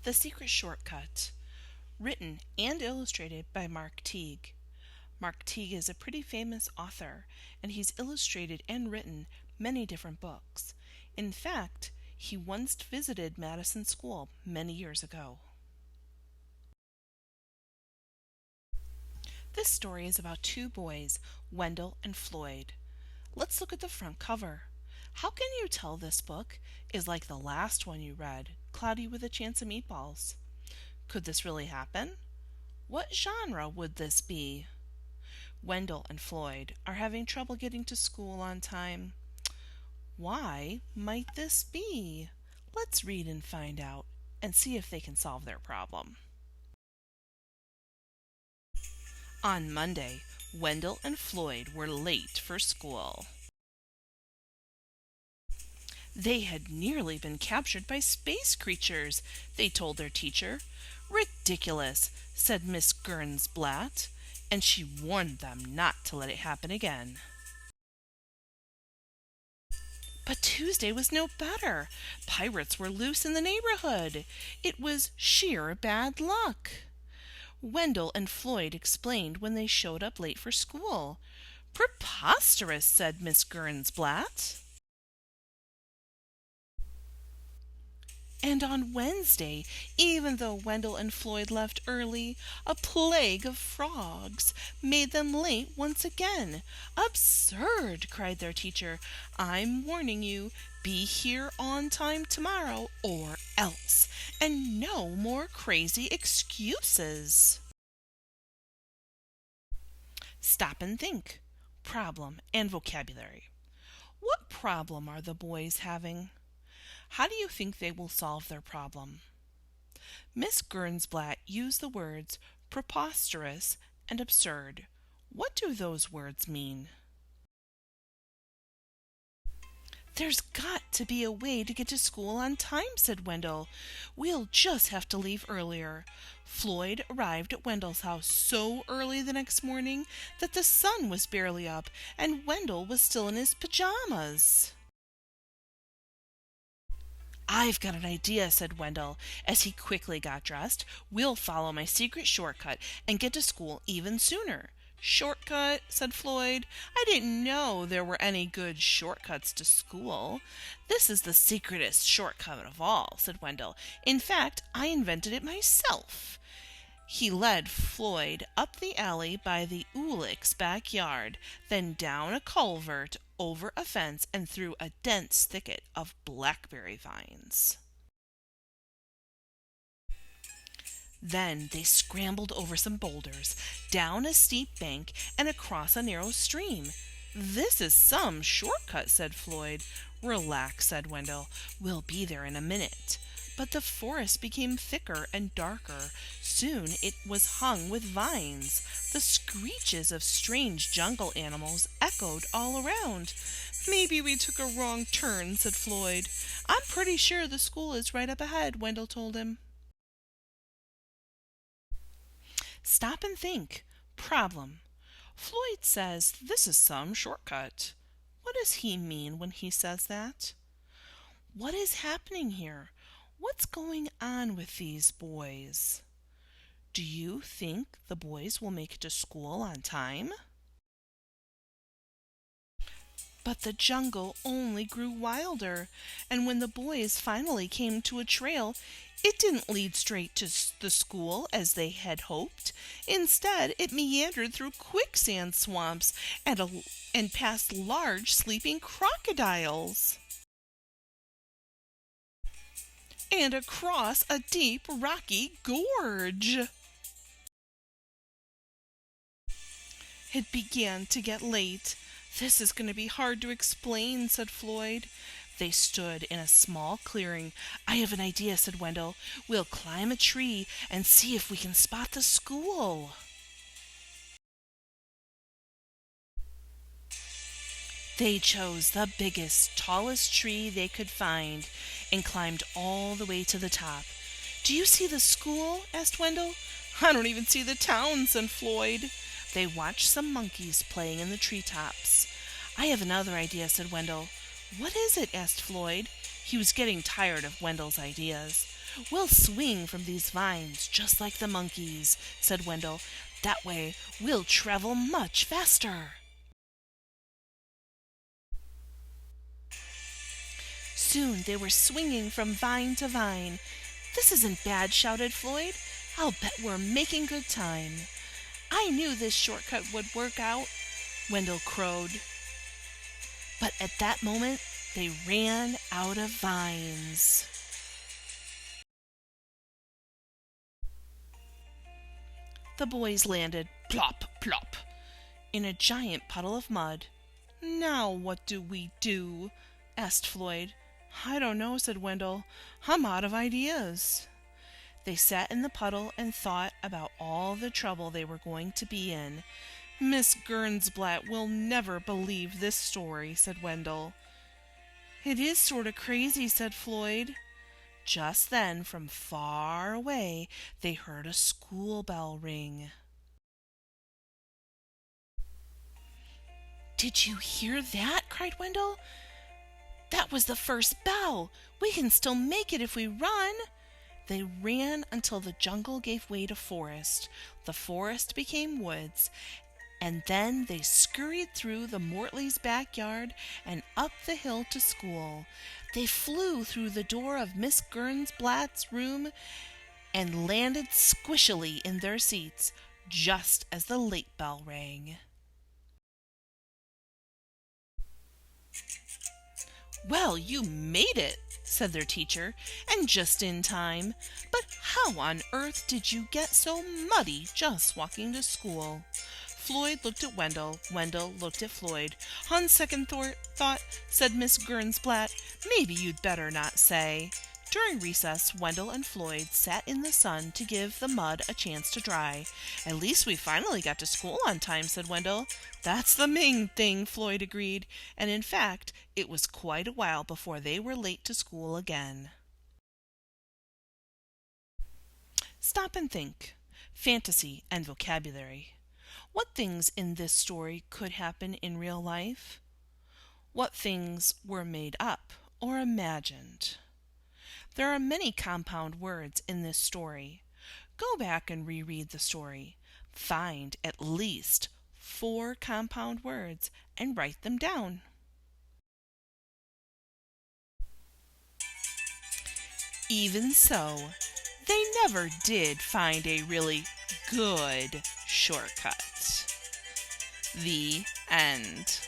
The Secret Shortcut, written and illustrated by Mark Teague. Mark Teague is a pretty famous author, and he's illustrated and written many different books. In fact, he once visited Madison School many years ago. This story is about two boys, Wendell and Floyd. Let's look at the front cover. How can you tell this book is like the last one you read, Cloudy with a Chance of Meatballs? Could this really happen? What genre would this be? Wendell and Floyd are having trouble getting to school on time. Why might this be? Let's read and find out and see if they can solve their problem. On Monday, Wendell and Floyd were late for school. They had nearly been captured by space creatures, they told their teacher. Ridiculous, said Miss Gernsblatt, and she warned them not to let it happen again. But Tuesday was no better. Pirates were loose in the neighborhood. It was sheer bad luck. Wendell and Floyd explained when they showed up late for school. Preposterous, said Miss Gernsblatt. And on Wednesday, even though Wendell and Floyd left early, a plague of frogs made them late once again. Absurd, cried their teacher. I'm warning you, be here on time tomorrow or else. And no more crazy excuses. Stop and think. Problem and vocabulary. What problem are the boys having? How do you think they will solve their problem? Miss Gernsblatt used the words preposterous and absurd. What do those words mean? There's got to be a way to get to school on time, said Wendell. We'll just have to leave earlier. Floyd arrived at Wendell's house so early the next morning that the sun was barely up and Wendell was still in his pajamas. I've got an idea, said Wendell, as he quickly got dressed. We'll follow my secret shortcut and get to school even sooner. Shortcut, said Floyd. I didn't know there were any good shortcuts to school. This is the secretest shortcut of all, said Wendell. In fact, I invented it myself. He led Floyd up the alley by the Ulick's backyard, then down a culvert, over a fence, and through a dense thicket of blackberry vines. Then they scrambled over some boulders, down a steep bank, and across a narrow stream. This is some shortcut, said Floyd. Relax, said Wendell. We'll be there in a minute. But the forest became thicker and darker. Soon it was hung with vines. The screeches of strange jungle animals echoed all around. Maybe we took a wrong turn, said Floyd. I'm pretty sure the school is right up ahead, Wendell told him. Stop and think. Problem. Floyd says this is some shortcut. What does he mean when he says that? What is happening here? What's going on with these boys? Do you think the boys will make it to school on time? But the jungle only grew wilder, and when the boys finally came to a trail, it didn't lead straight to the school as they had hoped. Instead, it meandered through quicksand swamps and past large sleeping crocodiles. And across a deep, rocky gorge. It began to get late. This is going to be hard to explain, said Floyd. They stood in a small clearing. I have an idea, said Wendell. We'll climb a tree and see if we can spot the school. They chose the biggest, tallest tree they could find and climbed all the way to the top. Do you see the school? Asked Wendell. I don't even see the town, said Floyd. They watched some monkeys playing in the treetops. I have another idea, said Wendell. What is it? Asked Floyd. He was getting tired of Wendell's ideas. "We'll swing from these vines just like the monkeys," said Wendell. "That way we'll travel much faster." Soon they were swinging from vine to vine. "This isn't bad," shouted Floyd. "I'll bet we're making good time." "I knew this shortcut would work out," Wendell crowed. But at that moment, they ran out of vines. The boys landed plop, plop in a giant puddle of mud. "Now what do we do?" asked Floyd. "I don't know," said Wendell. "I'm out of ideas." They sat in the puddle and thought about all the trouble they were going to be in. "Miss Gernsblatt will never believe this story," said Wendell. "It is sort of crazy," said Floyd. Just then, from far away, they heard a school bell ring. "Did you hear that?" cried Wendell. "That was the first bell. We can still make it if we run." They ran until the jungle gave way to forest. The forest became woods, and then they scurried through the Mortleys' backyard and up the hill to school. They flew through the door of Miss Gernsblatt's room and landed squishily in their seats just as the late bell rang. "Well, you made it," said their teacher, "and just in time. But how on earth did you get so muddy just walking to school?" Floyd looked at Wendell. Wendell looked at Floyd. "On second thought," said Miss Gernsblatt, "maybe you'd better not say." During recess, Wendell and Floyd sat in the sun to give the mud a chance to dry. "At least we finally got to school on time," said Wendell. "That's the main thing," Floyd agreed. And in fact, it was quite a while before they were late to school again. Stop and think. Fantasy and vocabulary. What things in this story could happen in real life? What things were made up or imagined? There are many compound words in this story. Go back and reread the story. Find at least 4 compound words and write them down. Even so, they never did find a really good shortcut. The end.